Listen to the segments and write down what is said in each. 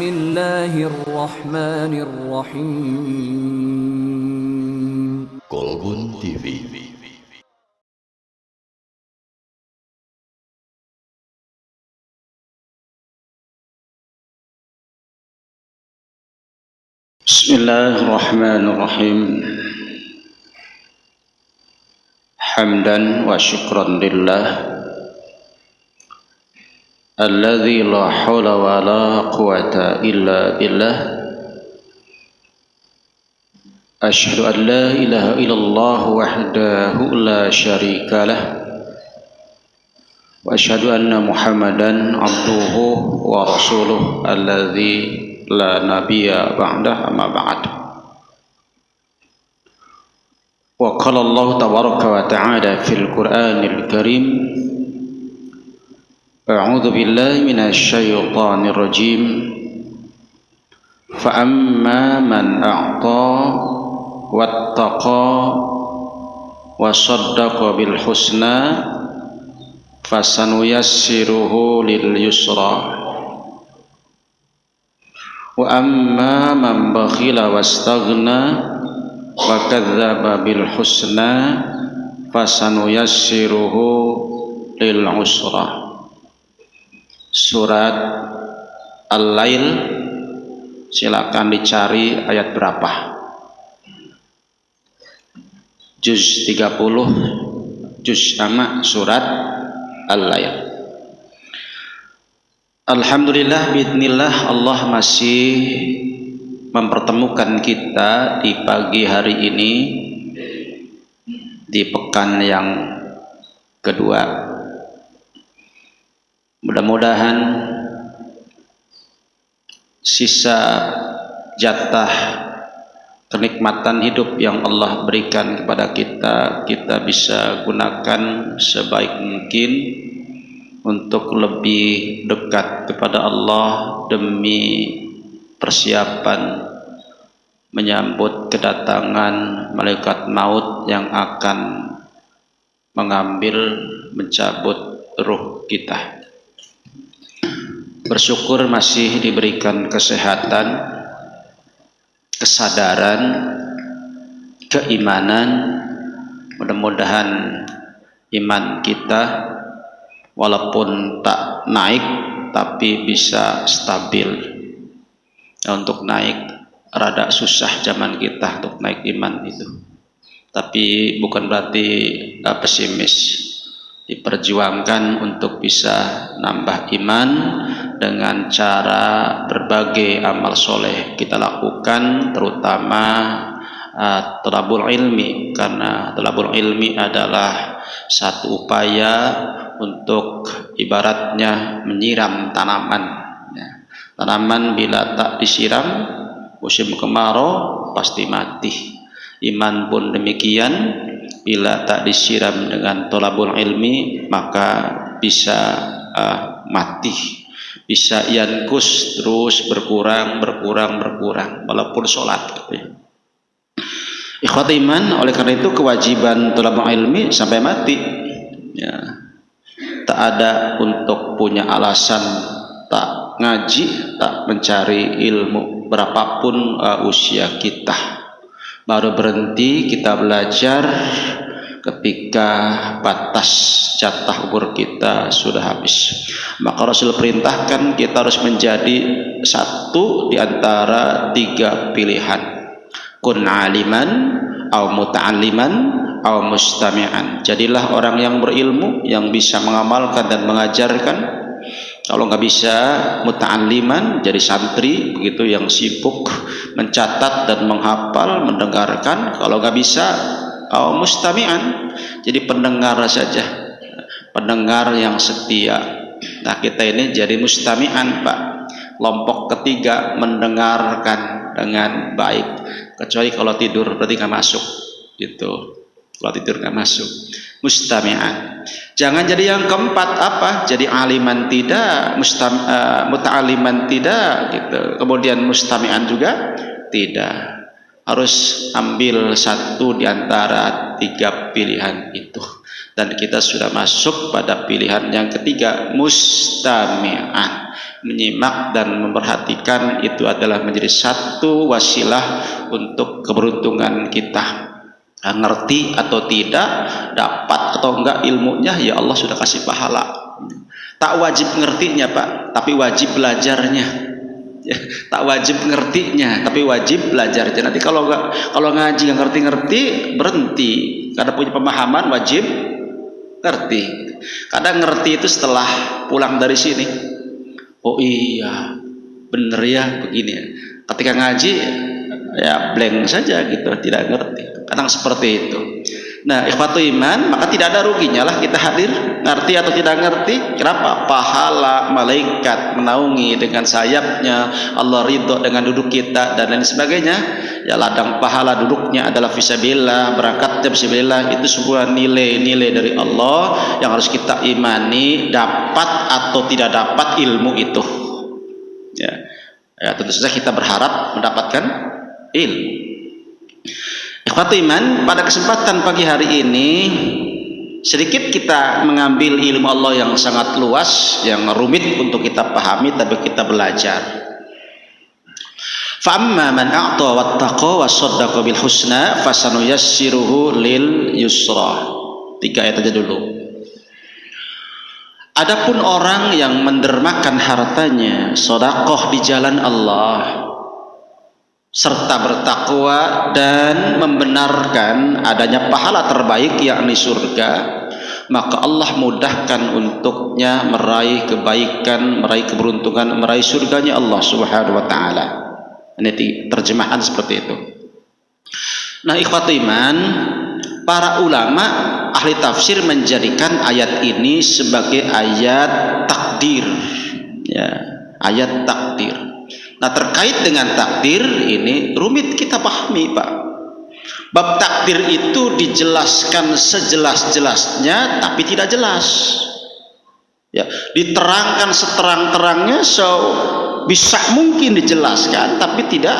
Bismillahirrahmanirrahim. Kolbun TV. Bismillahirrahmanirrahim. Hamdan wa syukran lillah alladzi la haula wa la quwata illa billah. Asyhadu an la ilaha illallah wahdahu la syarika lah wa asyhadu anna Muhammadan abduhu wa rasuluh alladzi la nabiyya ba'dah, amma ba'd. Wa qala Allah tabaraka wa ta'ala fil Qur'anil Karim, a'udzu billahi minasy syaithanir rajim. Fa amma man a'ta wattaqa wa saddaqa bil husna fasanuyassiruhu lil yusra. Wa amma man bakhila wastaghna wa kadzdzaba bil husna fasanuyassiruhu lil usra. Surat Al-Lail, silakan dicari ayat berapa. Juz 30, juz ama surat Al-Lail. Alhamdulillah, biidznillah, Allah masih mempertemukan kita di pagi hari ini di pekan yang kedua. Mudah-mudahan sisa jatah kenikmatan hidup yang Allah berikan kepada kita, kita bisa gunakan sebaik mungkin untuk lebih dekat kepada Allah demi persiapan menyambut kedatangan malaikat maut yang akan mengambil, mencabut ruh kita. Bersyukur masih diberikan kesehatan, kesadaran, keimanan. Mudah-mudahan iman kita walaupun tak naik tapi bisa stabil. Untuk naik rada susah zaman kita untuk naik iman itu, tapi bukan berarti pesimis. Diperjuangkan untuk bisa nambah iman dengan cara berbagai amal soleh kita lakukan, terutama thalabul ilmi, karena thalabul ilmi adalah satu upaya untuk ibaratnya menyiram tanaman. Tanaman bila tak disiram musim kemarau pasti mati. Iman pun demikian, bila tak disiram dengan thalabul ilmi maka bisa mati, bisa yankus, terus berkurang walaupun sholat. Ikhwat iman, oleh karena itu kewajiban thalabul ilmi sampai mati ya. Tak ada untuk punya alasan tak ngaji, tak mencari ilmu berapapun usia kita. Baru berhenti kita belajar ketika batas jatah umur kita sudah habis. Maka Rasul perintahkan kita harus menjadi satu di antara tiga pilihan. Kun aliman, au muta'alliman, au mustami'an. Jadilah orang yang berilmu, yang bisa mengamalkan dan mengajarkan. Kalau nggak bisa, muta'alliman, jadi santri begitu yang sibuk mencatat dan menghafal, mendengarkan. Kalau nggak bisa, mustami'an, jadi pendengar saja, pendengar yang setia. Nah, kita ini jadi mustami'an, Pak. Kelompok ketiga, mendengarkan dengan baik. Kecuali kalau tidur, berarti nggak masuk gitu. Kalau tidur nggak masuk. Mustami'an. Jangan jadi yang keempat, apa? Jadi aliman tidak, muta'aliman tidak gitu. Kemudian mustami'an juga tidak. Harus ambil satu di antara tiga pilihan itu. Dan kita sudah masuk pada pilihan yang ketiga, mustami'an. menyimak dan memperhatikan itu adalah menjadi satu wasilah untuk keberuntungan kita. Ngerti atau tidak, dapat atau enggak ilmunya, ya Allah sudah kasih pahala. Tak wajib ngertinya Pak, tapi wajib belajarnya. Ya, tak wajib ngertinya, tapi wajib belajarnya. Nanti kalau ngaji nggak ngerti-ngerti, berhenti. Karena punya pemahaman wajib ngerti. Kadang ngerti itu setelah pulang dari sini. Oh iya, bener ya begini. Ketika ngaji ya blank saja gitu, tidak ngerti. Kadang seperti itu. Nah, ikhwatu iman, maka tidak ada ruginya lah kita hadir, ngerti atau tidak ngerti. Kenapa? Pahala malaikat menaungi dengan sayapnya, Allah ridho dengan duduk kita dan lain sebagainya. Ya, ladang pahala duduknya adalah fisabilillah, berangkatnya fisabilillah, itu sebuah nilai-nilai dari Allah yang harus kita imani, dapat atau tidak dapat ilmu itu. Ya, tentu saja kita berharap mendapatkan ilmu. Ikhwatu iman, pada kesempatan pagi hari ini sedikit kita mengambil ilmu Allah yang sangat luas, yang rumit untuk kita pahami, tapi kita belajar. Fa'amma man a'ta wattaqa wa saddaqa bil husna fasanuyassiruhu lil yusra. 3 ayat aja dulu. Adapun orang yang mendermakan hartanya, sedekah di jalan Allah, serta bertakwa dan membenarkan adanya pahala terbaik yakni surga, maka Allah mudahkan untuknya meraih kebaikan, meraih keberuntungan, meraih surganya Allah Subhanahu wa taala. Ini terjemahan seperti itu. Nah, ikhwatu iman, para ulama ahli tafsir menjadikan ayat ini sebagai ayat takdir. Ya, ayat takdir. Nah, terkait dengan takdir ini rumit kita pahami Pak. Bab takdir itu dijelaskan sejelas-jelasnya tapi tidak jelas. Ya, diterangkan seterang-terangnya bisa mungkin dijelaskan tapi tidak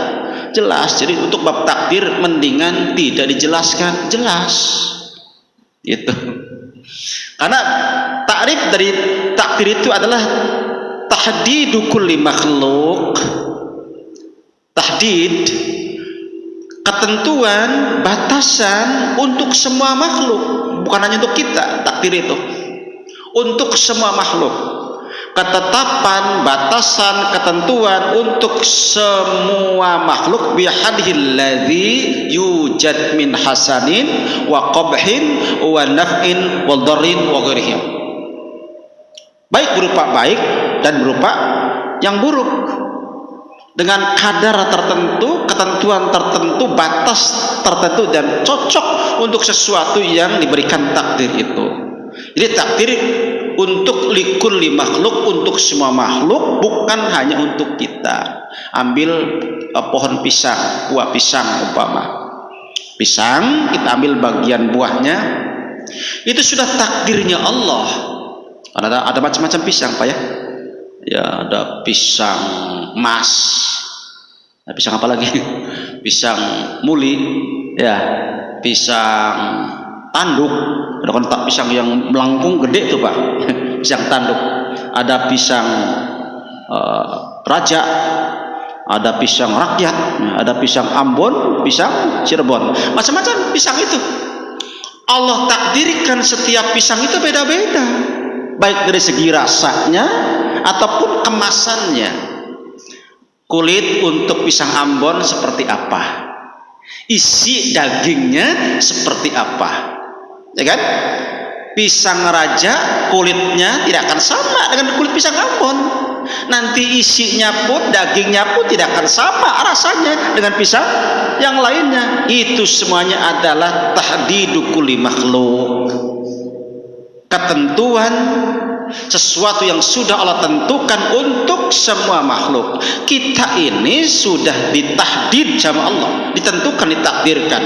jelas. Jadi untuk bab takdir mendingan tidak dijelaskan, jelas. Itu. Karena takrif dari takdir itu adalah tahdidu kulli makhluk. Tahdid, ketentuan, batasan untuk semua makhluk, bukan hanya untuk kita. Takdir itu untuk semua makhluk, ketetapan, batasan, ketentuan untuk semua makhluk bihadhil ladzi yujad min hasanin wa qabhin wa naf'in wa dharrin wa ghairihim, baik berupa baik dan berupa yang buruk, dengan kadar tertentu, ketentuan tertentu, batas tertentu, dan cocok untuk sesuatu yang diberikan takdir itu. Jadi takdir untuk likulli makhluk, untuk semua makhluk, bukan hanya untuk kita. Ambil pohon pisang, buah pisang umpama. Pisang, kita ambil bagian buahnya, itu sudah takdirnya Allah. Ada macam-macam pisang Pak ya. Ya, ada pisang emas. Nah, pisang apa lagi? Pisang muli, ya, pisang tanduk. Ada kontak pisang yang melengkung gede tuh Pak. Pisang tanduk. Ada pisang raja, ada pisang rakyat, ada pisang Ambon, pisang Cirebon. Macam-macam pisang itu. Allah takdirkan setiap pisang itu beda-beda, baik dari segi rasanya ataupun kemasannya. Kulit untuk pisang Ambon seperti apa, isi dagingnya seperti apa, ya kan? Pisang raja kulitnya tidak akan sama dengan kulit pisang Ambon. Nanti isinya pun, dagingnya pun tidak akan sama rasanya dengan pisang yang lainnya. Itu semuanya adalah tahdidu kulli makhluk, ketentuan sesuatu yang sudah Allah tentukan untuk semua makhluk. Kita ini sudah ditahdid sama Allah, ditentukan, ditakdirkan.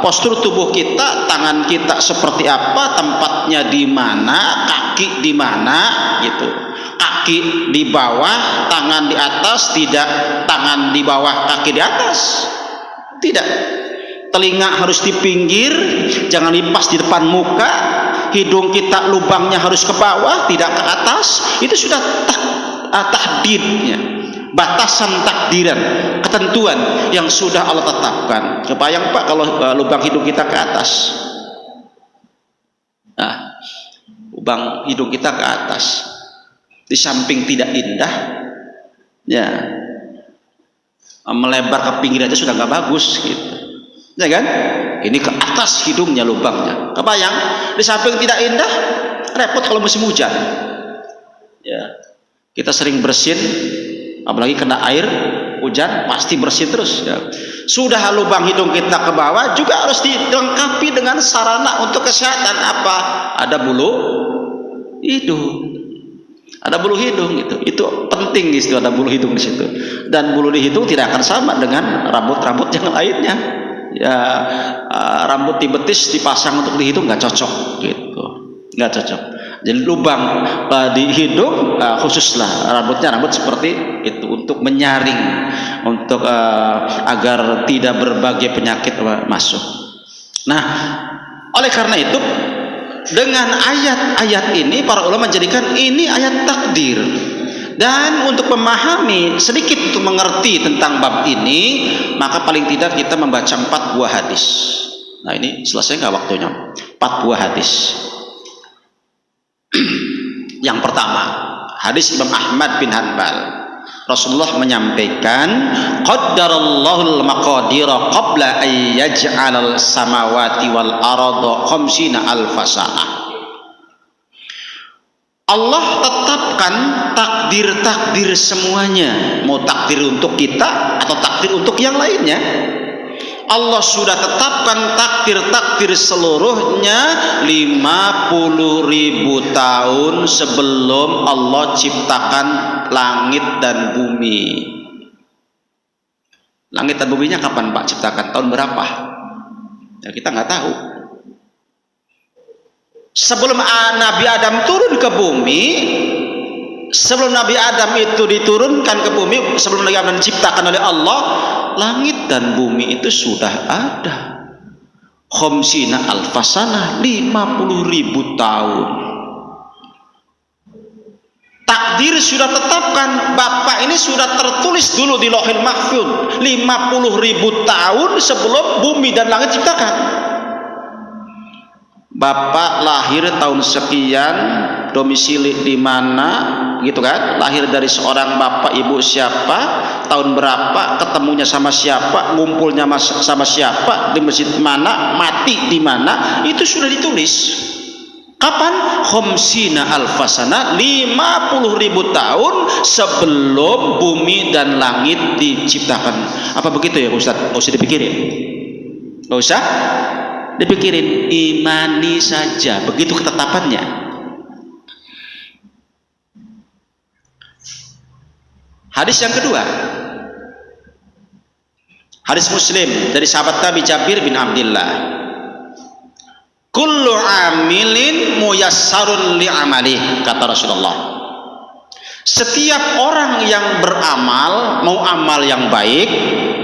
Postur tubuh kita, tangan kita seperti apa, tempatnya di mana, kaki di mana, gitu. Kaki di bawah, tangan di atas, tidak tangan di bawah, kaki di atas, tidak. Telinga harus di pinggir, jangan dipas di depan muka. Hidung kita lubangnya harus ke bawah, tidak ke atas. Itu sudah tahdidnya, batasan takdiran, ketentuan yang sudah Allah tetapkan. Kebayang Pak kalau lubang hidung kita ke atas. Nah, lubang hidung kita ke atas, di samping tidak indah, ya melebar ke pinggir aja sudah nggak bagus gitu, ya kan? Ini ke atas hidungnya lubangnya, kebayang? Di samping tidak indah, repot kalau musim hujan. Ya, kita sering bersin, apalagi kena air hujan pasti bersin terus. Ya. Sudah lubang hidung kita ke bawah juga harus dilengkapi dengan sarana untuk kesehatan. Apa? Ada bulu hidung. Ada bulu hidung itu penting di situ, ada bulu hidung di situ. Dan bulu di hidung tidak akan sama dengan rambut-rambut yang lainnya. Ya, rambut di betis dipasang untuk di hidung nggak cocok gitu, nggak cocok. Jadi lubang di hidung khususlah rambut seperti itu untuk menyaring, untuk agar tidak berbagai penyakit masuk. Nah, oleh karena itu dengan ayat-ayat ini para ulama menjadikan ini ayat takdir. Dan untuk memahami sedikit, untuk mengerti tentang bab ini, maka paling tidak kita membaca 4 buah hadis. Nah, ini selesai nggak waktunya? 4 buah hadis. Yang pertama, hadis Imam Ahmad bin Hanbal. Rasulullah menyampaikan, qaddarallahu al-maqadira qabla an yaj'alal samawati wal arda khamsina alfasana. Allah tetapkan takdir-takdir semuanya, mau takdir untuk kita atau takdir untuk yang lainnya. Allah sudah tetapkan takdir-takdir seluruhnya 50.000 tahun sebelum Allah ciptakan langit dan bumi. Langit dan buminya kapan Pak ciptakan? Tahun berapa? Ya, kita nggak tahu. Sebelum Nabi Adam turun ke bumi, sebelum Nabi Adam itu diturunkan ke bumi, sebelum Nabi Adam diciptakan oleh Allah, langit dan bumi itu sudah ada. Khamsina alfasana, 50.000 tahun. Takdir sudah tetapkan, Bapak ini sudah tertulis dulu di Lauhil Mahfuz 50.000 tahun sebelum bumi dan langit diciptakan. Bapak lahir tahun sekian, domisili di mana, gitu kan? Lahir dari seorang bapak ibu siapa, tahun berapa, ketemunya sama siapa, ngumpulnya sama siapa, di masjid mana, mati di mana, itu sudah ditulis. Kapan? Khamsina alfasana, 50.000 tahun sebelum bumi dan langit diciptakan. Apa begitu ya Ustaz? Nggak usah dipikirin. Nggak usah dipikirin, imani saja, begitu ketetapannya. Hadis yang kedua, hadis Muslim dari sahabat Nabi Jabir bin Abdullah, kullu amilin muyassarun li amali, kata Rasulullah, setiap orang yang beramal, mau amal yang baik,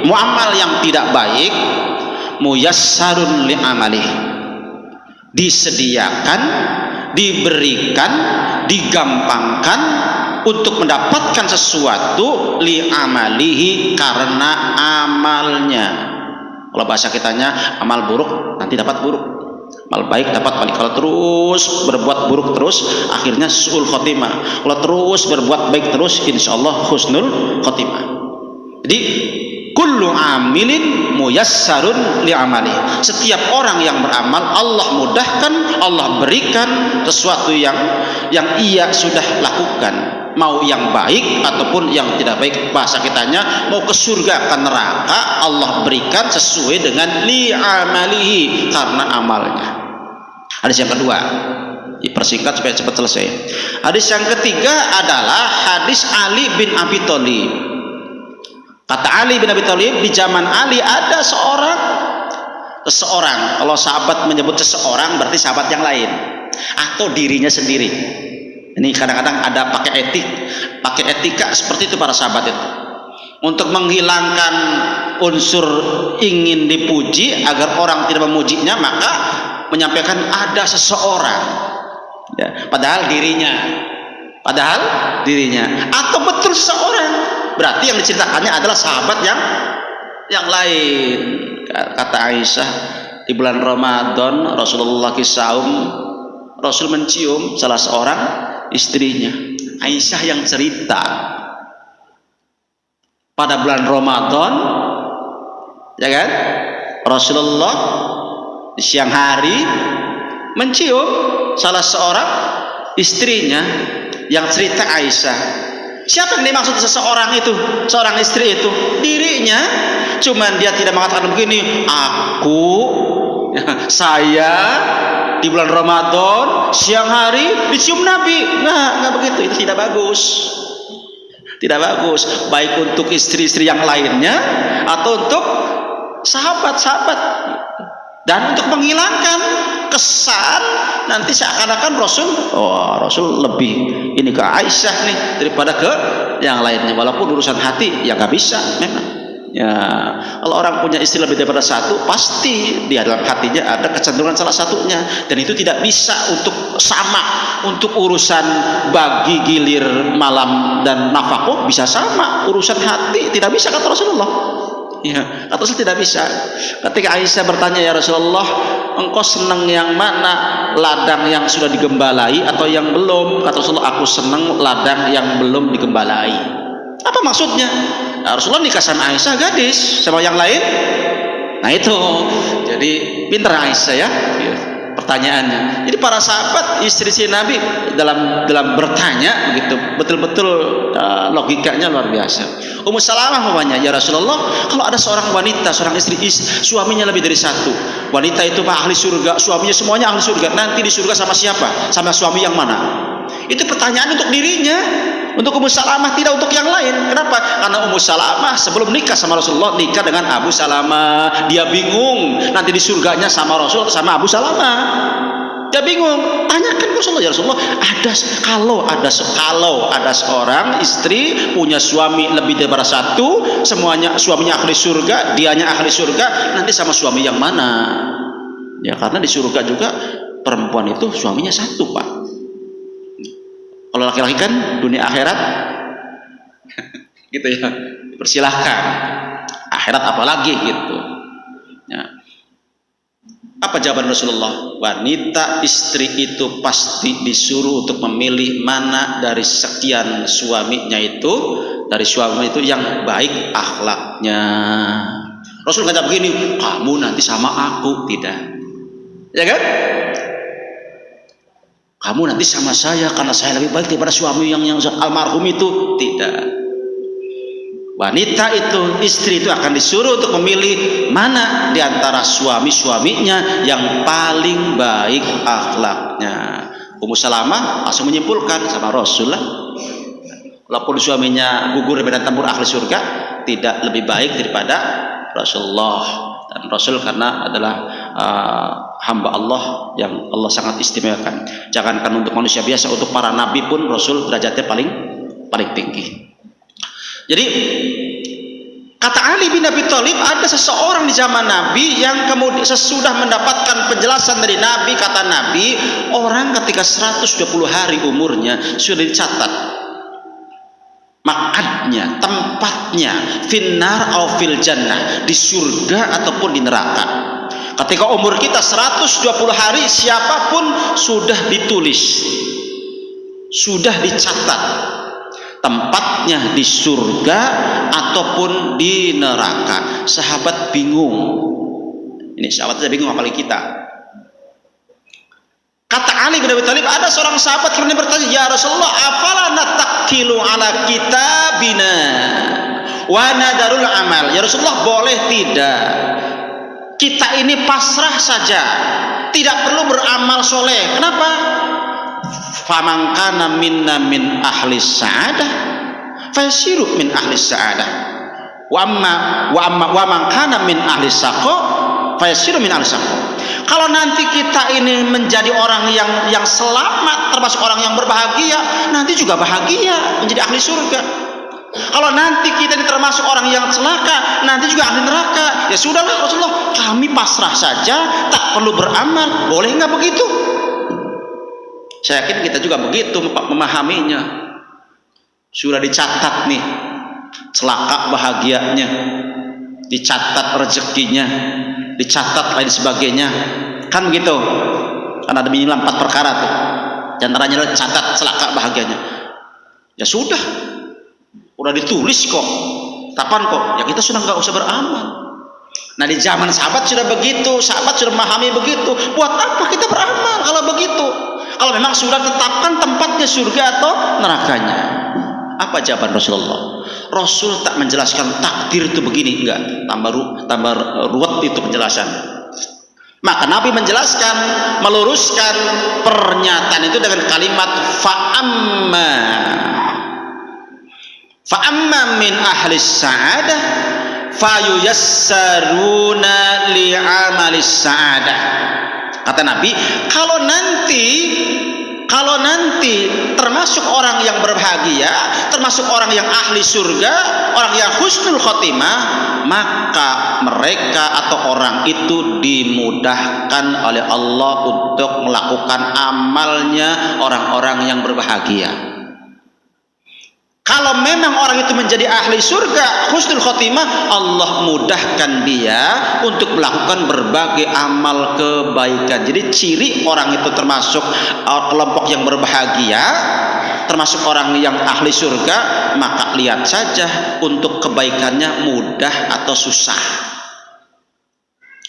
mau amal yang tidak baik, muyassarun li amalih, disediakan, diberikan, digampangkan untuk mendapatkan sesuatu li amalihi, karena amalnya. Kalau bahasa kitanya, amal buruk nanti dapat buruk, amal baik dapat baik. Kalau terus berbuat buruk terus, akhirnya su'ul khotimah. Kalau terus berbuat baik terus, insyaallah husnul khotimah. Jadi kullu amilin muyassarun li amali, setiap orang yang beramal Allah mudahkan, Allah berikan sesuatu yang ia sudah lakukan, mau yang baik ataupun yang tidak baik. Bahasa kitanya, mau ke surga ke neraka, Allah berikan sesuai dengan li amalihi, karena amalnya. Hadis yang kedua, dipersingkat supaya cepat selesai. Hadis yang ketiga adalah hadis Ali bin Abi Thalib. Kata Ali bin Abi Thalib, di zaman Ali ada seseorang. Kalau sahabat menyebut seseorang berarti sahabat yang lain atau dirinya sendiri. Ini kadang-kadang ada pakai etika seperti itu para sahabat itu. Untuk menghilangkan unsur ingin dipuji agar orang tidak memujinya, maka menyampaikan ada seseorang. Ya, padahal dirinya padahal dirinya, atau betul seseorang, berarti yang diceritakannya adalah sahabat yang lain. Kata Aisyah, di bulan Ramadan Rasulullah lagi saum, Rasul mencium salah seorang istrinya. Aisyah yang cerita, pada bulan Ramadan, ya kan, Rasulullah di siang hari mencium salah seorang istrinya. Yang cerita Aisyah. Siapa yang dimaksud seseorang itu? Seorang istri itu dirinya. Cuman dia tidak mengatakan begini, aku, saya di bulan Ramadan siang hari dicium Nabi. Nggak begitu. Itu tidak bagus. Tidak bagus, baik untuk istri-istri yang lainnya atau untuk sahabat-sahabat, dan untuk menghilangkan kesan nanti seakan-akan Rasul lebih ini ke Aisyah nih daripada ke yang lainnya. Walaupun urusan hati ya nggak bisa memang. Ya, kalau orang punya istri lebih daripada satu, pasti di dalam hatinya ada kecenderungan salah satunya, dan itu tidak bisa untuk sama. Untuk urusan bagi gilir malam dan nafkah bisa sama, urusan hati tidak bisa, kata Rasulullah. Ya, kata Rasul tidak bisa. Ketika Aisyah bertanya, ya Rasulullah, engkau senang yang mana, ladang yang sudah digembalai atau yang belum? Kata Rasulullah, aku senang ladang yang belum digembalai. Apa maksudnya? Nah, Rasulullah nikah sama Aisyah gadis, sama yang lain. Nah itu, jadi pintar Aisyah ya. Pertanyaannya. Jadi para sahabat, istri-istri Nabi dalam bertanya begitu, betul-betul logikanya luar biasa. Ummu Salamah umpamanya, ya Rasulullah, kalau ada seorang wanita, seorang istri, suaminya lebih dari satu, wanita itu ahli surga, suaminya semuanya ahli surga, nanti di surga sama siapa? Sama suami yang mana? Itu pertanyaan untuk dirinya, untuk Ummu Salamah, tidak untuk yang lain. Kenapa? Karena Ummu Salamah sebelum nikah sama Rasulullah nikah dengan Abu Salamah. Dia bingung nanti di surganya sama Rasul atau sama Abu Salamah. Dia bingung. Tanyakan ke Rasulullah, ya Rasulullah, kalau ada seorang istri punya suami lebih daripada satu, semuanya suaminya ahli surga, dianya ahli surga, nanti sama suami yang mana? Ya karena di surga juga perempuan itu suaminya satu, Pak. Kalau laki-laki kan dunia akhirat gitu ya, dipersilahkan. Akhirat apalagi gitu ya. Apa jawaban Rasulullah? Wanita istri itu pasti disuruh untuk memilih mana dari sekian suaminya itu, dari suami itu yang baik akhlaknya. Rasul kata begini, kamu nanti sama aku, tidak, ya kan? Kamu nanti sama saya karena saya lebih baik daripada suami yang almarhum itu, tidak. Wanita itu, istri itu akan disuruh untuk memilih mana di antara suami-suaminya yang paling baik akhlaknya. Ummu Salamah langsung menyimpulkan sama Rasulullah, walaupun suaminya gugur medan tempur ahli surga, tidak lebih baik daripada Rasulullah. Dan Rasul karena adalah hamba Allah yang Allah sangat istimewakan. Jangankan untuk manusia biasa, untuk para nabi pun Rasul derajatnya paling tinggi. Jadi kata Ali bin Abi Thalib, ada seseorang di zaman Nabi yang kemudian sesudah mendapatkan penjelasan dari Nabi, kata Nabi, orang ketika 120 hari umurnya sudah dicatat makadnya, tempatnya, finnar au fil jannah, di surga ataupun di neraka. Ketika umur kita 120 hari, siapapun sudah ditulis, sudah dicatat tempatnya di surga ataupun di neraka. Sahabat bingung. Ini sahabat saya bingung, apalagi kita. Kata Ali bin Abi Thalib, ada seorang sahabat kemudian bertanya, ya Rasulullah, afala natakkilu ala kitabina wa nadarul amal? Ya Rasulullah, boleh tidak kita ini pasrah saja, tidak perlu beramal soleh? Kenapa? Faman kana minna min ahli sa'adah fayasiru min ahli sa'adah wa man kana min ahli saqo fayasiru min ahli saqo. Kalau nanti kita ini menjadi orang yang selamat, termasuk orang yang berbahagia, nanti juga bahagia menjadi ahli surga. Kalau nanti kita ini termasuk orang yang celaka, nanti juga ahli neraka. Ya sudahlah Rasulullah, kami pasrah saja, tak perlu beramal. Boleh nggak begitu? Saya yakin kita juga begitu memahaminya. Sudah dicatat nih celaka bahagianya, dicatat rezekinya, dicatat lain sebagainya, kan begitu. Kan ada minimal 4 perkara tuh. Di antaranya catat celaka bahagianya. Ya sudah ditulis kok. Kapan kok? Ya kita sudah nggak usah beramal. Nah di zaman sahabat sudah begitu, sahabat sudah memahami begitu. Buat apa kita beramal kalau begitu? Kalau memang sudah tetapkan tempatnya surga atau nerakanya. Apa jawaban Rasulullah? Rasul tak menjelaskan takdir itu begini, enggak. Tambah ruwet itu penjelasan. Maka Nabi menjelaskan, meluruskan pernyataan itu dengan kalimat fa'amma min ahli sa'adah fayuyassaruna li'amalis sa'adah. Kata Nabi, kalau nanti termasuk orang yang berbahagia, termasuk orang yang ahli surga, orang yang husnul khotimah, maka mereka atau orang itu dimudahkan oleh Allah untuk melakukan amalnya orang-orang yang berbahagia. Kalau memang orang itu menjadi ahli surga, husnul khotimah, Allah mudahkan dia untuk melakukan berbagai amal kebaikan. Jadi ciri orang itu termasuk kelompok yang berbahagia, termasuk orang yang ahli surga, maka lihat saja untuk kebaikannya mudah atau susah.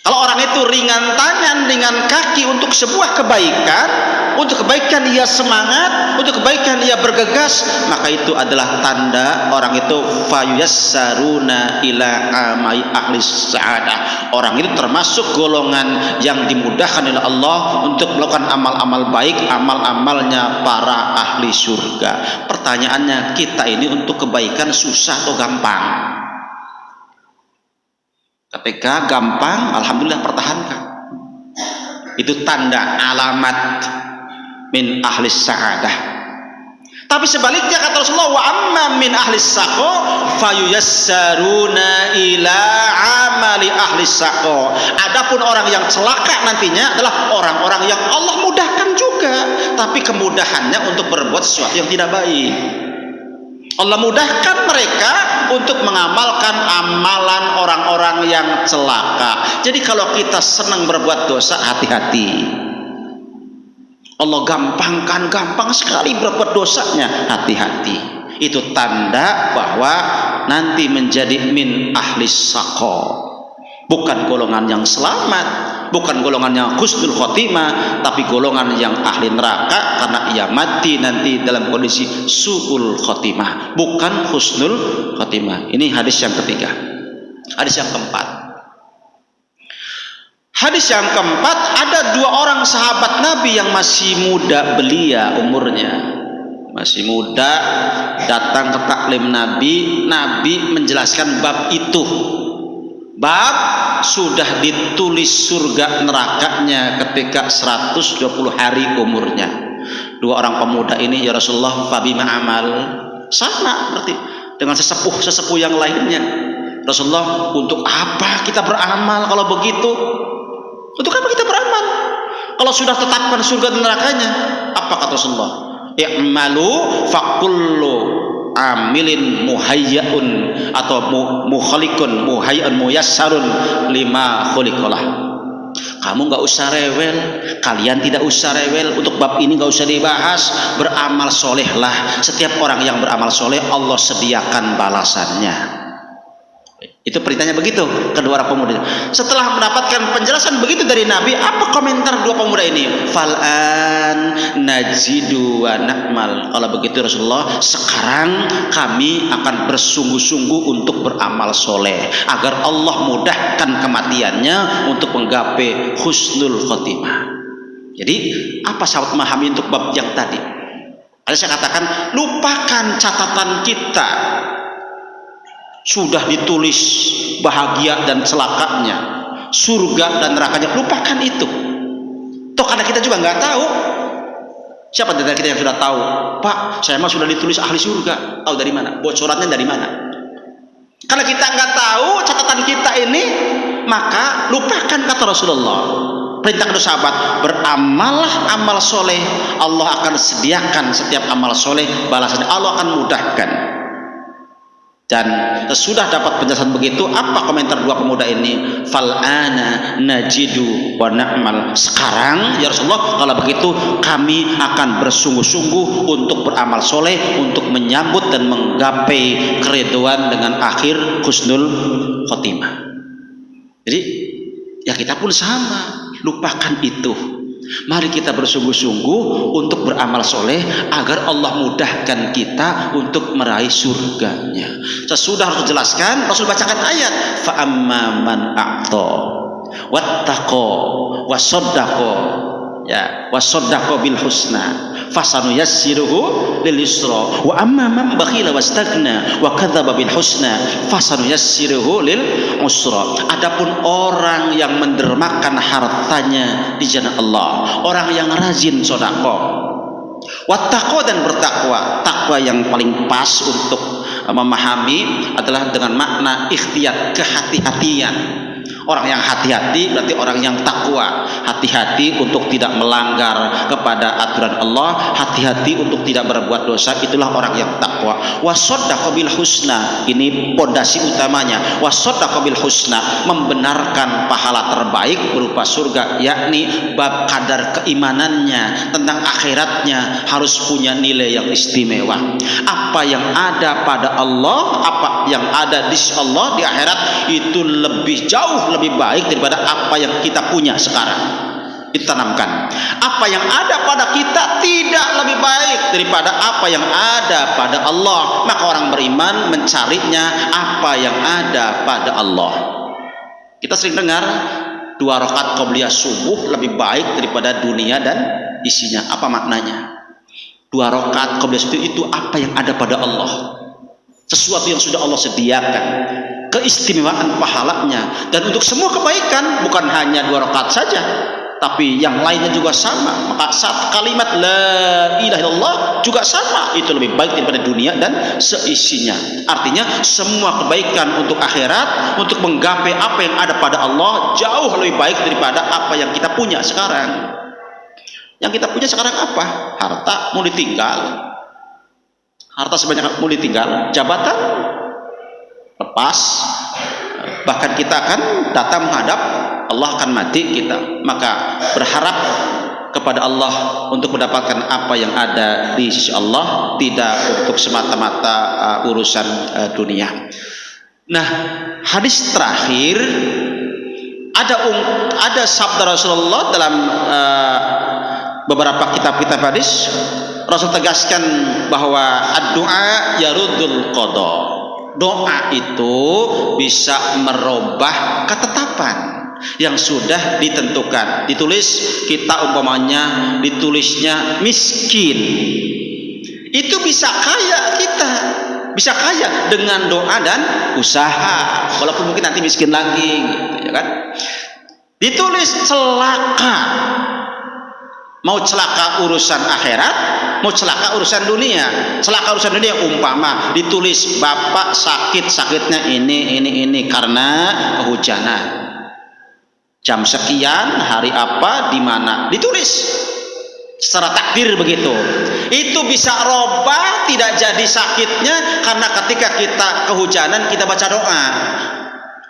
Kalau orang itu ringan tangan, ringan kaki untuk sebuah kebaikan, untuk kebaikan ia semangat, untuk kebaikan ia bergegas, maka itu adalah tanda orang itu fayuyassaruna ila amai ahli sa'adah. Orang itu termasuk golongan yang dimudahkan oleh Allah untuk melakukan amal-amal baik, amal-amalnya para ahli surga. Pertanyaannya, kita ini untuk kebaikan susah atau gampang? Ketika gampang, alhamdulillah pertahankan. Itu tanda alamat min ahli sa'adah. Tapi sebaliknya kata Rasulullah, wa amma min ahli saqo fayuyassaruna ila amali ahli saqo. Adapun orang yang celaka nantinya adalah orang-orang yang Allah mudahkan juga, tapi kemudahannya untuk berbuat sesuatu yang tidak baik. Allah mudahkan mereka untuk mengamalkan amalan orang-orang yang celaka. Jadi kalau kita senang berbuat dosa, hati-hati. Allah gampang sekali berbuat dosanya, hati-hati. Itu tanda bahwa nanti menjadi min ahli saqo. Bukan golongan yang selamat, bukan golongan yang husnul khotimah, tapi golongan yang ahli neraka karena ia mati nanti dalam kondisi su'ul khotimah, bukan husnul khotimah. Ini hadis yang ketiga. Hadis yang keempat. Hadis yang keempat, ada 2 orang sahabat Nabi yang masih muda belia umurnya, masih muda, datang ke taklim Nabi. Nabi menjelaskan bab itu. Bab sudah ditulis surga nerakanya ketika 120 hari umurnya. 2 orang pemuda ini, ya Rasulullah, fabima amal, sama berarti dengan sesepuh yang lainnya. Rasulullah, untuk apa kita beramal kalau begitu? Untuk apa kita beramal kalau sudah tetapkan surga dan nerakanya? Apa kata Rasulullah? I'malu fakullu amilin muhayyaun atau mukhalikun muhayyun muyassarun lima khuliqalah. Kamu nggak usah rewel, kalian tidak usah rewel, untuk bab ini nggak usah dibahas. Beramal solehlah. Setiap orang yang beramal soleh Allah sediakan balasannya. Itu beritanya begitu kedua orang pemuda. Setelah mendapatkan penjelasan begitu dari Nabi, apa komentar 2 pemuda ini? Fal'an najidu wa na'mal. Kalau begitu Rasulullah, sekarang kami akan bersungguh-sungguh untuk beramal soleh agar Allah mudahkan kematiannya untuk menggapai husnul khotimah. Jadi apa sahabat memahami untuk bab yang tadi? Ada saya katakan, lupakan catatan kita. Sudah ditulis bahagia dan celakanya, surga dan nerakanya, lupakan itu. Toh karena kita juga nggak tahu. Siapa dari kita yang sudah tahu? Pak, saya mah sudah ditulis ahli surga. Tahu dari mana? Bocorannya dari mana? Karena kita nggak tahu catatan kita ini, maka lupakan kata Rasulullah. perintah kedua sahabat, beramallah amal soleh, Allah akan sediakan setiap amal soleh balasannya, Allah akan mudahkan. Dan sesudah dapat penjelasan begitu, apa komentar dua pemuda ini? Fal'ana najidu wa na'mal. Sekarang ya Rasulullah, kalau begitu kami akan bersungguh-sungguh untuk beramal soleh, untuk menyambut dan menggapai keridhaan dengan akhir husnul khotimah. Jadi ya kita pun sama, lupakan itu. Mari kita bersungguh-sungguh untuk beramal soleh agar Allah mudahkan kita untuk meraih surganya. Sesudah Rasul jelaskan, Rasul bacakan ayat, fa amman a'ta wattaqa wasaddaqa, ya, wasaddaqa bil husna fasanuyassiruhu lil yusra, wa amma man bakhila wastagna wa kadzdzaba bil husna fasanuyassiruhu lil usra. Adapun orang yang mendermakan hartanya di jalan Allah, orang yang rajin sedekah, wattaqwa dan bertakwa. Takwa yang paling pas untuk memahami adalah dengan makna ikhtiyat, kehati-hatian. Orang yang hati-hati berarti orang yang takwa, hati-hati untuk tidak melanggar kepada aturan Allah, hati-hati untuk tidak berbuat dosa, itulah orang yang takwa. Wasaddaqa bil husna, ini pondasi utamanya. Wasaddaqa bil husna, membenarkan pahala terbaik berupa surga, yakni bab kadar keimanannya tentang akhiratnya harus punya nilai yang istimewa. Apa yang ada pada Allah, apa yang ada di Allah di akhirat itu lebih jauh lebih baik daripada apa yang kita punya sekarang. Ditanamkan, apa yang ada pada kita tidak lebih baik daripada apa yang ada pada Allah. Maka orang beriman mencarinya apa yang ada pada Allah. Kita sering dengar 2 rakaat qabliyah subuh lebih baik daripada dunia dan isinya. Apa maknanya? 2 rakaat qabliyah subuh itu apa yang ada pada Allah, sesuatu yang sudah Allah sediakan, keistimewaan pahalanya, dan untuk semua kebaikan, bukan hanya 2 rakaat saja tapi yang lainnya juga sama. Maka satu kalimat la ilaha illallah juga sama, itu lebih baik daripada dunia dan seisinya. Artinya semua kebaikan untuk akhirat, untuk menggapai apa yang ada pada Allah, jauh lebih baik daripada apa yang kita punya sekarang. Yang kita punya sekarang apa? Harta mau ditinggal, harta sebanyak mau ditinggal, jabatan lepas, bahkan kita akan datang menghadap Allah, akan mati kita. Maka berharap kepada Allah untuk mendapatkan apa yang ada di sisi Allah, tidak untuk semata-mata urusan dunia. Nah, hadis terakhir ada sabda Rasulullah dalam beberapa kitab-kitab hadis. Rasul tegaskan bahwa ad-du'a yaruddul qada. Doa itu bisa merubah ketetapan yang sudah ditentukan. Ditulis, kita umpamanya ditulisnya miskin, itu bisa kaya, kita bisa kaya dengan doa dan usaha, walaupun mungkin nanti miskin lagi gitu, ya kan. Ditulis celaka, mau celaka urusan akhirat, mau celaka urusan dunia. Celaka urusan dunia umpama ditulis bapak sakitnya ini karena kehujanan, jam sekian, hari apa, di mana, ditulis secara takdir begitu. Itu bisa robah, tidak jadi sakitnya karena ketika kita kehujanan kita baca doa,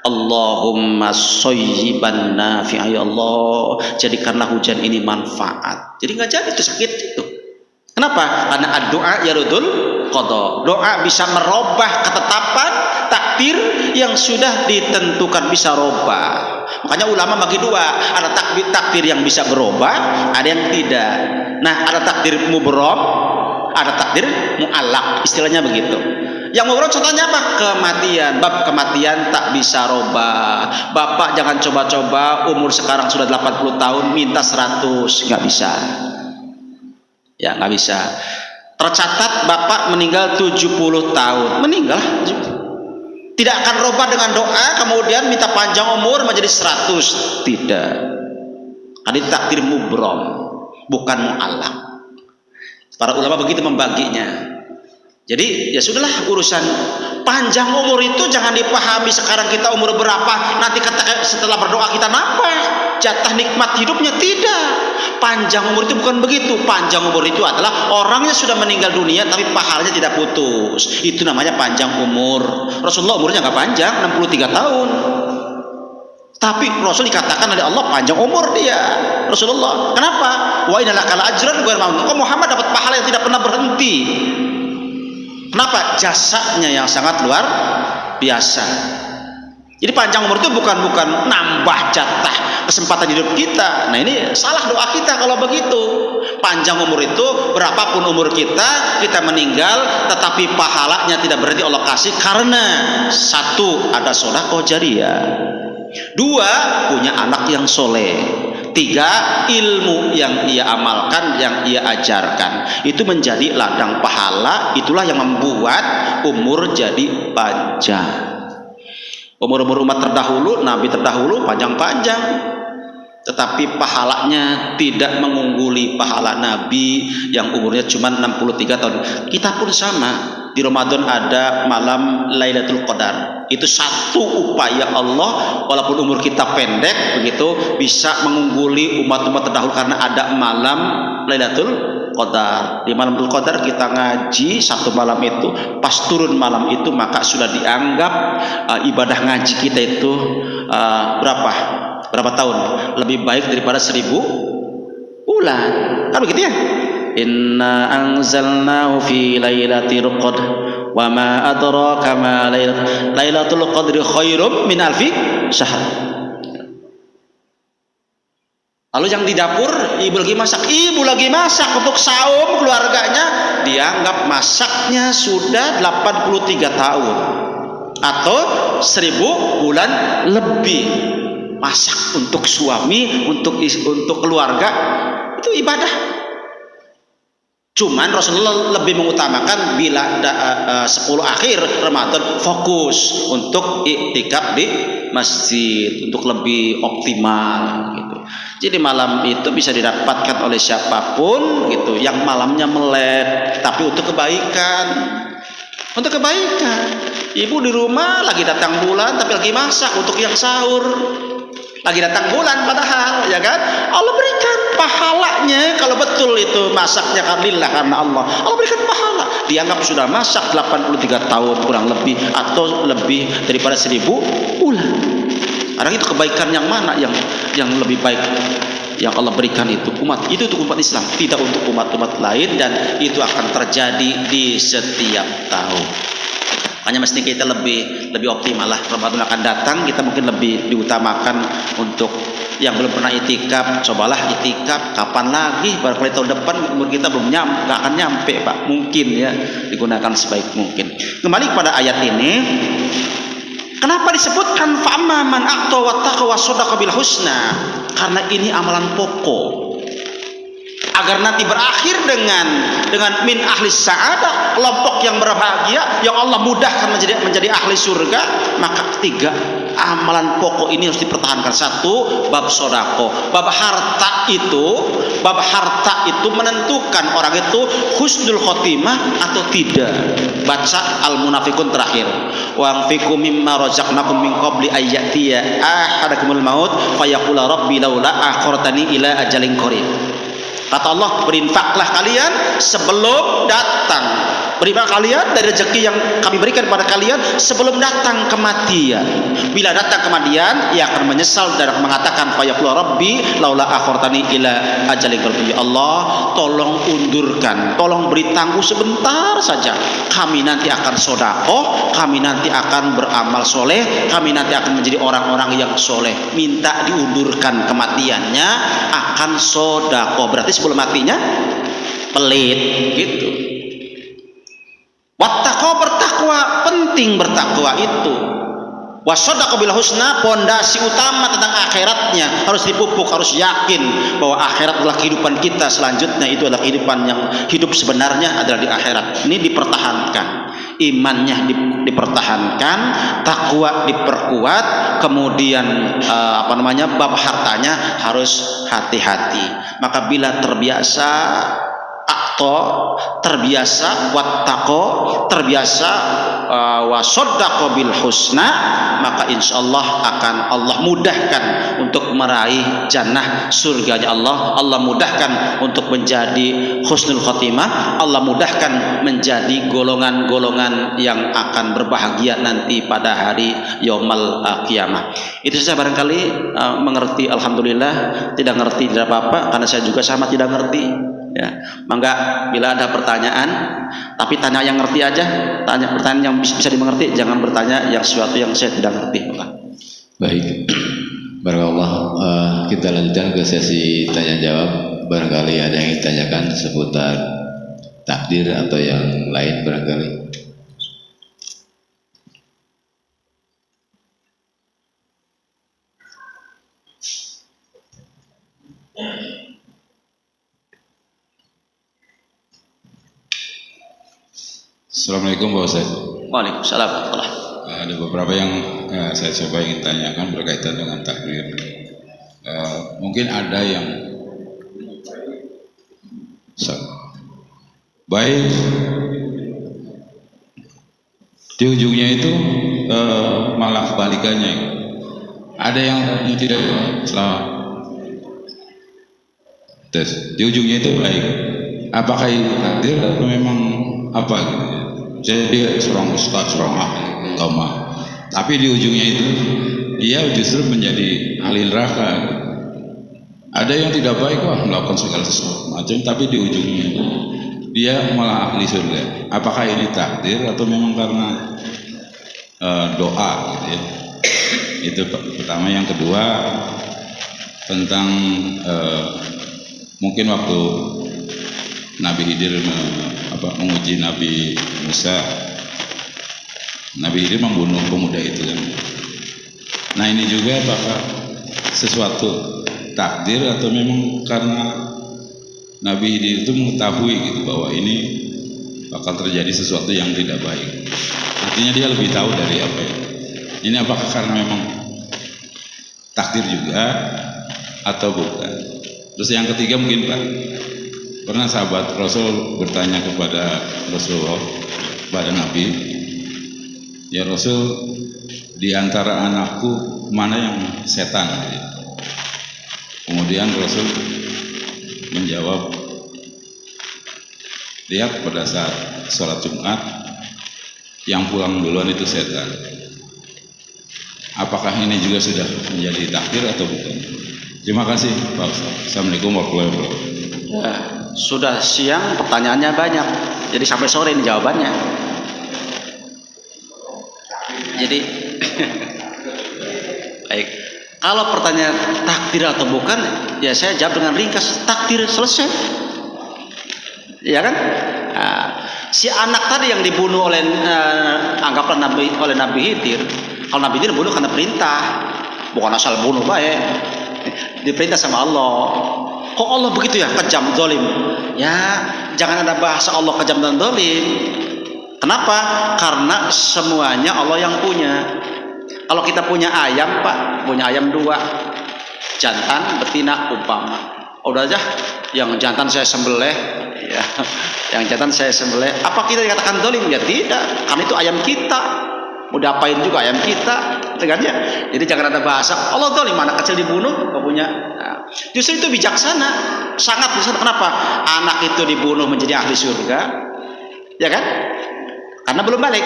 Allahumma shayyiban nafi'a, ya Allah jadikanlah hujan ini manfaat. Jadi nggak jadi itu sakit itu. Kenapa? Karena ad-du'a yarudul qada. Doa bisa merubah ketetapan takdir yang sudah ditentukan, bisa robah. Makanya ulama bagi dua, ada takdir yang bisa berubah, ada yang tidak. Nah, ada takdir mubrom, ada takdir mu'allaq, istilahnya begitu. Yang mubrom contohnya apa? Kematian. Bab kematian tak bisa robah. Bapak jangan coba-coba umur sekarang sudah 80 tahun minta 100, nggak bisa. Ya, nggak bisa. Tercatat bapak meninggal 70 tahun, meninggal. Tidak akan robah dengan doa kemudian minta panjang umur menjadi 100, tidak. Ini takdir mubrom, bukan mu'allaq. Para ulama begitu membaginya. Jadi ya sudahlah, urusan Panjang umur itu jangan dipahami sekarang kita umur berapa, nanti setelah berdoa kita nambah jatah nikmat hidupnya. Tidak. Panjang umur itu bukan begitu. Panjang umur itu adalah orangnya sudah meninggal dunia tapi pahalanya tidak putus. Itu namanya panjang umur. Rasulullah umurnya nggak panjang, 63 tahun. Tapi Rasul dikatakan oleh Allah panjang umur dia, Rasulullah. Kenapa? Wa inna laka ajran ghairu mamnun. Kok Muhammad dapat pahala yang tidak pernah berhenti. Kenapa? Jasanya yang sangat luar biasa. Jadi panjang umur itu bukan nambah jatah kesempatan hidup kita. Nah, ini salah doa kita kalau begitu. Panjang umur itu berapapun umur kita meninggal tetapi pahalanya tidak berhenti Allah kasih karena satu, ada sedekah jariyah. Dua, punya anak yang soleh. Tiga, ilmu yang ia amalkan, yang ia ajarkan, itu menjadi ladang pahala. Itulah yang membuat umur jadi panjang. Umur-umur umat terdahulu, nabi terdahulu panjang-panjang, tetapi pahalanya tidak mengungguli pahala nabi yang umurnya cuma 63 tahun. Kita pun sama. Di Ramadan ada malam Lailatul Qadar. Itu satu upaya Allah, walaupun umur kita pendek begitu, bisa mengungguli umat-umat terdahulu karena ada malam Lailatul Qadar. Di malam Lailatul Qadar kita ngaji satu malam itu, pas turun malam itu maka sudah dianggap ibadah ngaji kita itu berapa tahun lebih baik daripada 1000 bulan. Kan begitu ya? Inna anzalnahu fi lailatul qadr wa ma adraka ma lailatul qadri khairum min alfi syahr. Lalu yang di dapur ibu lagi masak untuk saum keluarganya, dianggap masaknya sudah 83 tahun atau 1000 bulan lebih. Masak untuk suami, untuk keluarga, itu ibadah. Cuman Rasulullah lebih mengutamakan bila 10 akhir Ramadan fokus untuk iktikaf di masjid untuk lebih optimal gitu. Jadi malam itu bisa didapatkan oleh siapapun gitu yang malamnya melek, tapi untuk kebaikan. Untuk kebaikan. Ibu di rumah lagi datang bulan tapi lagi masak untuk yang sahur. Lagi datang bulan padahal, ya kan? Allah berikan pahalanya kalau betul itu masaknya karena Allah. Allah berikan pahala. Dianggap sudah masak 83 tahun kurang lebih atau lebih daripada 1000 bulan. Karena itu kebaikan yang mana yang lebih baik yang Allah berikan itu untuk umat Islam, tidak untuk umat-umat lain, dan itu akan terjadi di setiap tahun. Hanya mesti kita lebih optimal lah. Ramadan akan datang, kita mungkin lebih diutamakan untuk yang belum pernah itikaf, cobalah itikaf. Kapan lagi? Barangkali tahun depan umur kita nggak akan nyampe, Pak. Mungkin ya, digunakan sebaik mungkin. Kembali kepada ayat ini, kenapa disebutkan fa'amma man a'ta wattaqa wa shadaqa bil husna? Karena ini amalan pokok. Agar nanti berakhir dengan min ahli sa'adah, kelompok yang berbahagia, yang Allah mudahkan menjadi ahli surga. Maka 3 amalan pokok ini harus dipertahankan. 1, bab sodako. Bab harta itu menentukan orang itu husnul khotimah atau tidak. Baca Al-Munafikun terakhir. Wa anfiqu mimma razaqnakum min qabli ayyatiya ahadakumul maut fayaqula rabbi laula akhartani ila ajalin qarib. Kata Allah, berinfaklah kalian sebelum datang. Berinfak kalian dari rezeki yang kami berikan kepada kalian sebelum datang kematian. Bila datang kematian, ia akan menyesal dan mengatakan, fayaqulu rabbi laula akhartani ila ajalin qarib. Ya Allah, tolong undurkan, tolong beri tangguh sebentar saja. Kami nanti akan sedekah, kami nanti akan beramal soleh, kami nanti akan menjadi orang-orang yang soleh. Minta diundurkan kematiannya, akan sedekah. Berarti sebelum matinya pelit gitu. Wattaqwa, bertakwa, penting bertakwa itu. Wasadaqah bil husna, pondasi utama tentang akhiratnya harus dipupuk, harus yakin bahwa akhirat adalah kehidupan kita selanjutnya, itu adalah kehidupan yang hidup sebenarnya adalah di akhirat. Ini dipertahankan, imannya dipertahankan, takwa diperkuat, kemudian bab hartanya harus hati-hati. Maka bila terbiasa akhto, terbiasa wattaqo, terbiasa wasoddaqo bil husna, maka insyaallah akan Allah mudahkan untuk meraih jannah surganya Allah. Allah mudahkan untuk menjadi husnul khotimah. Allah mudahkan menjadi golongan-golongan yang akan berbahagia nanti pada hari yaumul qiyamah. Itu saja barangkali mengerti, alhamdulillah. Tidak ngerti tidak apa-apa, karena saya juga sama tidak ngerti. Ya, mangga bila ada pertanyaan, tapi tanya yang ngerti aja, tanya pertanyaan yang bisa dimengerti, jangan bertanya yang sesuatu yang saya tidak ngerti. Baik, barakallah. Kita lanjutkan ke sesi tanya jawab. Barangkali ada yang ditanyakan seputar takdir atau yang lain barangkali. Assalamualaikum Pak Ustaz. Waalaikumsalam. Ada beberapa yang saya coba ingin tanyakan berkaitan dengan takdir. Mungkin ada yang baik di ujungnya itu malah kebalikannya. Ada yang tidak selamat. Di ujungnya itu baik. Apakah itu takdir atau memang apa gitu? Jadi seorang ustaz, seorang ahli agama, tapi di ujungnya itu dia justru menjadi ahli neraka. Ada yang tidak baik, wah melakukan segala sesuatu macam, tapi di ujungnya itu dia malah ahli surga. Apakah ini takdir atau memang karena doa gitu ya? Itu pertama. Yang kedua tentang mungkin waktu Nabi Khidir menguji Nabi Musa. Nabi Khidir membunuh pemuda itu kan. Nah ini juga apakah sesuatu takdir atau memang karena Nabi Khidir itu mengetahui gitu bahwa ini akan terjadi sesuatu yang tidak baik. Artinya dia lebih tahu dari apa ya. Ini apakah karena memang takdir juga atau bukan? Terus yang ketiga mungkin Pak, pernah sahabat Rasul bertanya kepada Rasulullah, kepada Nabi, ya Rasul, di antara anakku mana yang setan? Kemudian Rasul menjawab, lihat pada saat sholat Jumat, yang pulang duluan itu setan. Apakah ini juga sudah menjadi takdir atau bukan? Terima kasih Pak Ustaz. Assalamualaikum warahmatullahi wabarakatuh. Sudah siang, pertanyaannya banyak, jadi sampai sore ini jawabannya. Jadi baik, kalau pertanyaan takdir atau bukan, ya saya jawab dengan ringkas, takdir, selesai. Ya kan? Nah, si anak tadi yang dibunuh oleh anggaplah oleh Nabi Khidir. Kalau Nabi Khidir bunuh karena perintah, bukan asal bunuh baik, diperintah sama Allah. Kok Allah begitu ya, kejam, zalim? Ya, jangan ada bahasa Allah kejam dan zalim. Kenapa? Karena semuanya Allah yang punya. Kalau kita punya ayam Pak, punya ayam 2, jantan, betina, umpama. Udah aja, yang jantan saya sembelih, ya, yang jantan saya sembelih. Apa kita dikatakan zalim? Ya tidak, karena itu ayam kita. Mau diapain juga ayam kita, ya. Jadi jangan ada bahasa Allah zalim, anak kecil dibunuh, nggak punya. Nah, justru itu bijaksana, sangat bijaksana. Kenapa? Anak itu dibunuh menjadi ahli surga, ya kan? Karena belum balik.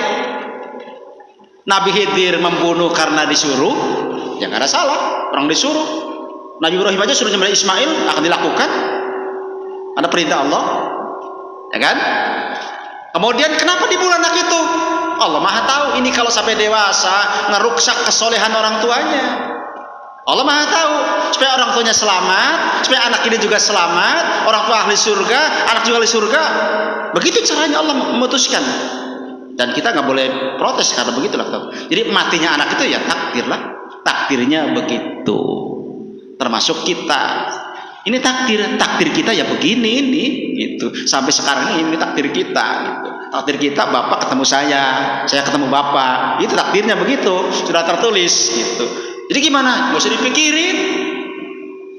Nabi Khidir membunuh karena disuruh, ya nggak ada salah, orang disuruh. Nabi Ibrahim aja suruh nyembelih Ismail, akan dilakukan. Ada perintah Allah, ya kan? Kemudian kenapa dibunuh anak itu? Allah Maha tahu. Ini kalau sampai dewasa ngeruksak kesolehan orang tuanya. Allah Maha tahu. Supaya orang tuanya selamat, supaya anak ini juga selamat, orang tua ahli surga, anak juga ahli surga. Begitu caranya Allah memutuskan. Dan kita nggak boleh protes karena begitulah. Jadi matinya anak itu ya takdir lah. Takdirnya begitu. Termasuk kita. Ini takdir kita ya begini ini gitu. Sampai sekarang ini takdir kita gitu. Takdir kita bapak ketemu saya ketemu bapak. Itu takdirnya begitu, sudah tertulis gitu. Jadi gimana? Gak usah dipikirin.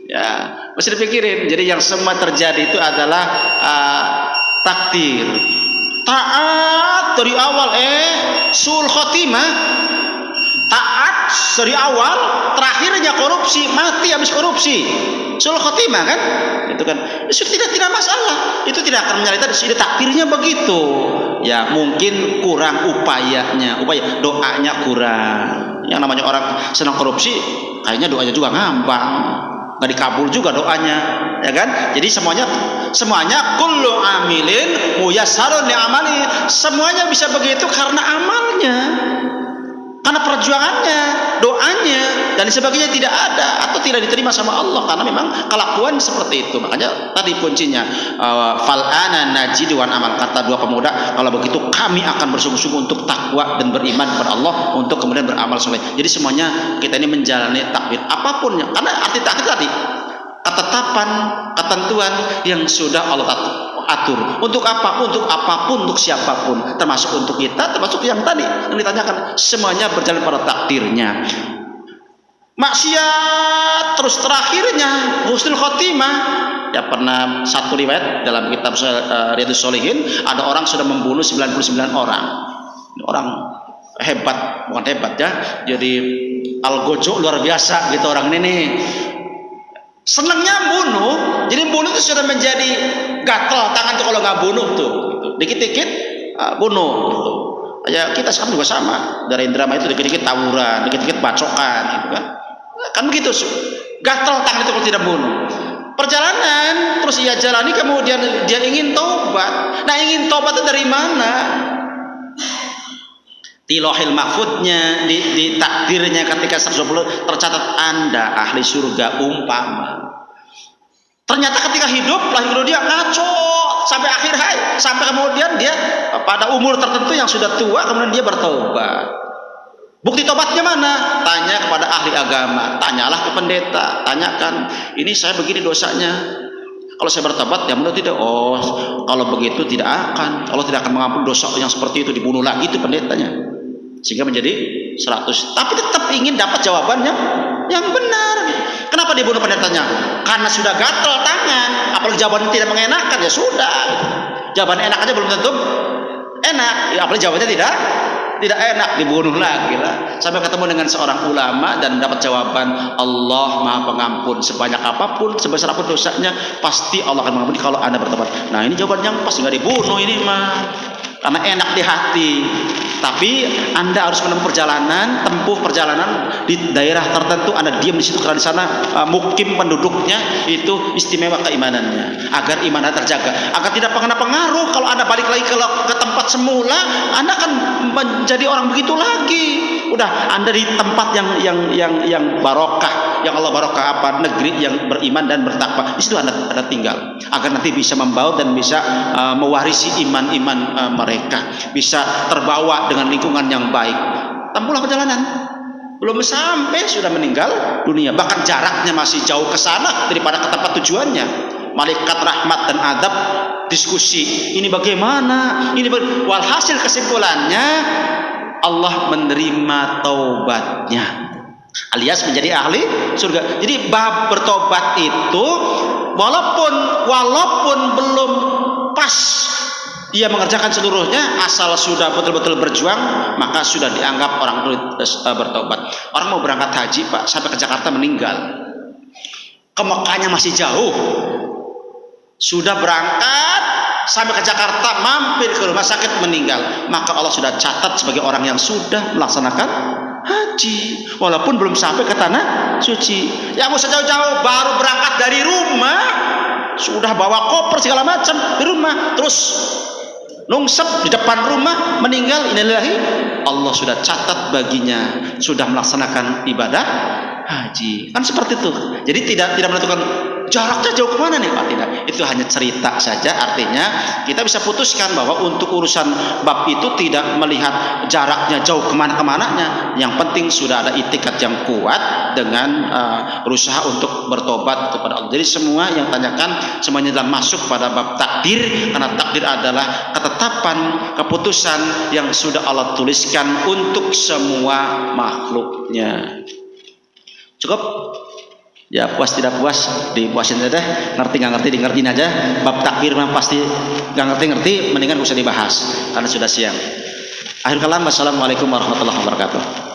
Ya, gak usah dipikirin. Jadi yang semua terjadi itu adalah takdir. Taat dari awal sul khotimah. Taat dari awal, terakhirnya korupsi, mati habis korupsi. Sul khotimah kan? Itu kan. Itu tidak masalah. Itu tidak akan menyalahkan, sudah takdirnya begitu. Ya, mungkin kurang upaya doanya kurang. Yang namanya orang senang korupsi, kayaknya doanya juga ngambang. Nggak dikabul juga doanya, ya kan? Jadi semuanya kullu amilin muyassarun li amali. Semuanya bisa begitu karena amalnya, karena perjuangannya, doanya dan sebagainya tidak ada atau tidak diterima sama Allah karena memang kelakuan seperti itu. Makanya tadi kuncinya fal'ana najidu wan amal, kata dua pemuda, kalau begitu kami akan bersungguh-sungguh untuk takwa dan beriman kepada Allah, untuk kemudian beramal soleh. Jadi semuanya kita ini menjalani takdir apapun, karena arti takdir tadi ketetapan, ketentuan yang sudah Allah atur. Untuk apa? Untuk apapun, untuk siapapun, termasuk untuk kita, termasuk yang tadi yang ditanyakan, semuanya berjalan pada takdirnya. Maksiat terus terakhirnya husnul khotimah. Ya, pernah satu riwayat dalam kitab Riyadhus Shalihin, ada orang sudah membunuh 99 orang. Orang hebat, bukan hebat ya, jadi algojo luar biasa gitu orang ini nih. Senangnya bunuh, jadi bunuh itu sudah menjadi gatel tangan tuh kalau nggak bunuh tuh, gitu. Dikit-dikit bunuh. Gitu. Ya kita sekarang juga sama, dari drama itu dikit-dikit tawuran, dikit-dikit bacokan, gitu kan? Kan begitu, gatel tangan itu kalau tidak bunuh. Perjalanan terus ia jalani, kemudian dia ingin taubat. Nah, ingin taubat itu dari mana? Di Lauhil Mahfudnya, di takdirnya ketika 120 tercatat Anda ahli surga umpama. Ternyata ketika hidup dia ngaco sampai akhir hayat, sampai kemudian dia pada umur tertentu yang sudah tua, kemudian dia bertobat. Bukti tobatnya mana? Tanya kepada ahli agama, tanyalah ke pendeta, tanyakan, ini saya begini dosanya, kalau saya bertobat ya benar tidak? Oh, kalau begitu tidak akan, Allah tidak akan mengampuni dosa yang seperti itu, dibunuh lagi itu pendetanya. Sehingga menjadi 100, tapi tetap ingin dapat jawabannya yang benar. Kenapa dibunuh pendetanya? Karena sudah gatel tangan, apalagi jawabannya tidak mengenakan, ya sudah. Jawaban enak aja belum tentu enak, ya, apalagi jawabannya tidak enak, dibunuh lagi lah. Sampai ketemu dengan seorang ulama dan dapat jawaban, Allah Maha Pengampun, sebanyak apapun, sebesar apapun dosanya, pasti Allah akan mengampuni kalau Anda bertobat. Nah, ini jawaban yang pas, nggak dibunuh ini mah, karena enak di hati. Tapi Anda harus menempuh perjalanan di daerah tertentu. Anda diam di situ karena di sana mukim penduduknya itu istimewa keimanannya, agar iman Anda terjaga, agar tidak kena pengaruh. Kalau Anda balik lagi ke tempat semula, Anda akan menjadi orang begitu lagi. Udah Anda di tempat yang barokah, yang Allah barokah, apa, negeri yang beriman dan bertakwa, di situ Anda tinggal, agar nanti bisa membawa dan bisa mewarisi iman mereka, bisa terbawa dengan lingkungan yang baik. Tempuhlah perjalanan, belum sampai sudah meninggal dunia, bahkan jaraknya masih jauh ke sana daripada ke tempat tujuannya. Malaikat rahmat dan adab diskusi, ini bagaimana, walhasil kesimpulannya Allah menerima taubatnya, alias menjadi ahli surga. Jadi bab bertobat itu walaupun belum pas dia mengerjakan seluruhnya, asal sudah betul-betul berjuang, maka sudah dianggap orang bertobat. Orang mau berangkat haji, Pak, sampai ke Jakarta meninggal, ke Mekahnya masih jauh, sudah berangkat sampai ke Jakarta, mampir ke rumah sakit, meninggal, maka Allah sudah catat sebagai orang yang sudah melaksanakan haji, walaupun belum sampai ke tanah suci. Yang mau jauh-jauh baru berangkat dari rumah, sudah bawa koper segala macam di rumah, terus nungsep di depan rumah, meninggal, innalillahi, Allah sudah catat baginya sudah melaksanakan ibadah haji. Kan seperti itu. Jadi tidak menentukan jaraknya jauh kemana nih, Pak, tidak. Itu hanya cerita saja. Artinya kita bisa putuskan bahwa untuk urusan bab itu tidak melihat jaraknya jauh kemana-kemananya. Yang penting sudah ada itikad yang kuat dengan berusaha untuk bertobat kepada Allah. Jadi semua yang tanyakan semuanya dalam masuk pada bab takdir, karena takdir adalah ketetapan, keputusan yang sudah Allah tuliskan untuk semua makhluknya. Cukup? Ya puas tidak puas dipuasin aja, ngerti nggak ngerti di ngertiin aja. Bab takbir mah pasti nggak ngerti, mendingan usah dibahas karena sudah siang. Akhir kalam, wassalamualaikum warahmatullahi wabarakatuh.